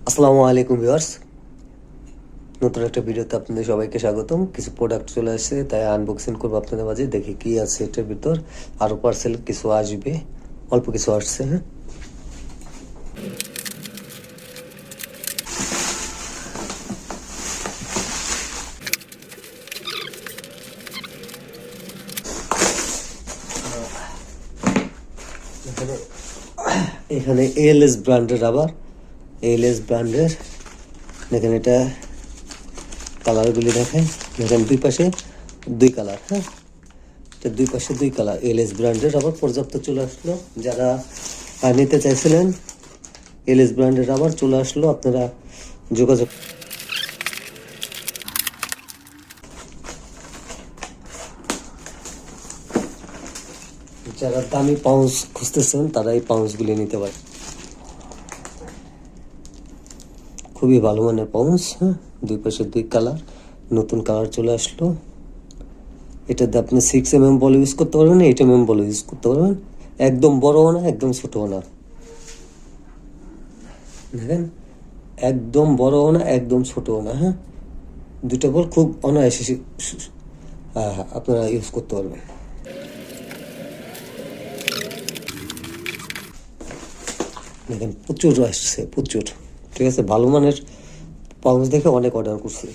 আসসালামু আলাইকুম ভিউয়ার্স, নতুন একটা ভিডিওতে আপনাদের সবাইকে স্বাগতম। কিছু প্রোডাক্ট চলে আসছে, তাই আনবক্সিং করবো আপনাদের মাঝে। দেখি কি আছে এটার ভিতর। আরও পার্সেল কিছু আসবে, অল্প কিছু আসছে। হ্যাঁ, এখানে এএলএস ব্র্যান্ডের রাবার, এএলএস ব্র্যান্ডের। দেখেন এটা কালারগুলি দেখায়, দেখেন দুই পাশে দুই কালার। হ্যাঁ, এটা দুই পাশে দুই কালার, এএলএস ব্র্যান্ডের রাবার পর্যাপ্ত চলে আসলো। যারা নিতে চাইছিলেন এএলএস ব্র্যান্ডের রাবার চলে আসলো, আপনারা যোগাযোগ। যারা দামি পাউচ খুঁজতেছেন তারা এই পাউচগুলি নিতে পারে। খুবই ভালো মানের পাউচ। হ্যাঁ, দুই পাশে দুই কালার, নতুন কালার চলে আসলো। এটাতে আপনি 6mm বল ইউজ করতে পারবেন, 8mm বল ইউজ করতে পারবেন। একদম বড়ও না, একদম ছোটও না। দেখেন, একদম বড়ও না, একদম ছোটও না। হ্যাঁ, দুটো বল খুব অনায়াসে আপনারা ইউজ করতে পারবেন। দেখেন প্রচুর আসছে, প্রচুর। ঠিক আছে, ভালো মানের পাউচ দেখে অনেক অর্ডার করছি।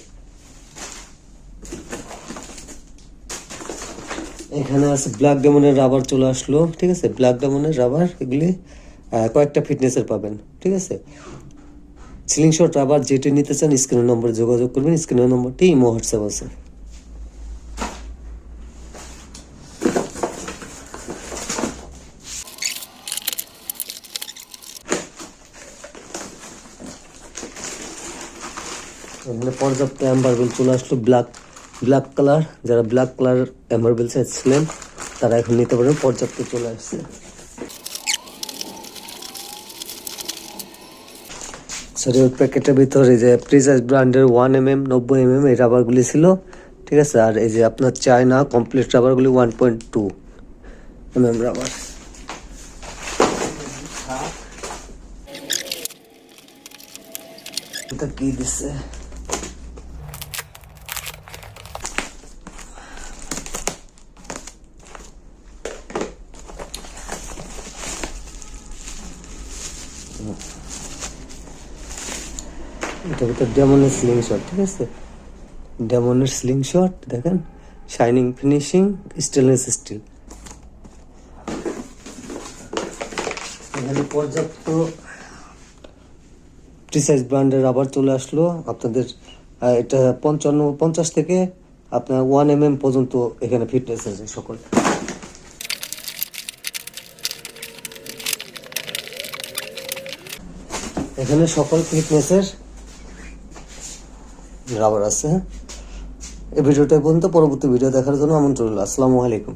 এখানে আছে ব্ল্যাক ডায়মন্ডের রাবার চলে আসলো। ঠিক আছে, ব্ল্যাক ডায়মন্ডের রাবার, এগুলি কয়েকটা ফিটনেসের পাবেন। ঠিক আছে, সিলিং শট রাবার যেটি নিতে চান স্ক্রিনের নম্বরে যোগাযোগ করবেন। স্ক্রিনের নম্বরটি ইমো হোয়াটসঅ্যাপ আছে। এখানে পর্যাপ্ত অ্যাম্বারবেল চলে আসলো, ব্ল্যাক কালার। যারা ব্ল্যাক কালার অ্যাম্বারবেল চাইছিলেন তারা এখন নিতে পারেন, পর্যাপ্ত চলে আসছে। সরি, ওই প্যাকেটের ভিতরে যে প্রিসাইজ ব্র্যান্ডের 1mm 90mm এই রাবারগুলি ছিল। ঠিক আছে, আর এই যে আপনার চায়না কমপ্লিট রাবারগুলি 1.2mm রাবার। এটা কি দিচ্ছে? এটা ভিতরে ডেমনের স্লিং শট। ঠিক আছে, ডেমনের স্লিং শট দেখেন, শাইনিং ফিনিশিং, স্টেনলেস স্টিল। এখানে পর্যাপ্ত প্রিসাইজ ব্র্যান্ডের রাবার চলে আসলো আপনাদের। এটা 50 থেকে আপনার 1mm পর্যন্ত এখানে ফিটনেস আছে সকল। এখানে সকল ফিটনেসের রাবার আছে। এই ভিডিওটা পর্যন্ত, পরবর্তী ভিডিও দেখার জন্য আমন্ত্রণ রইল। আসসালামু আলাইকুম।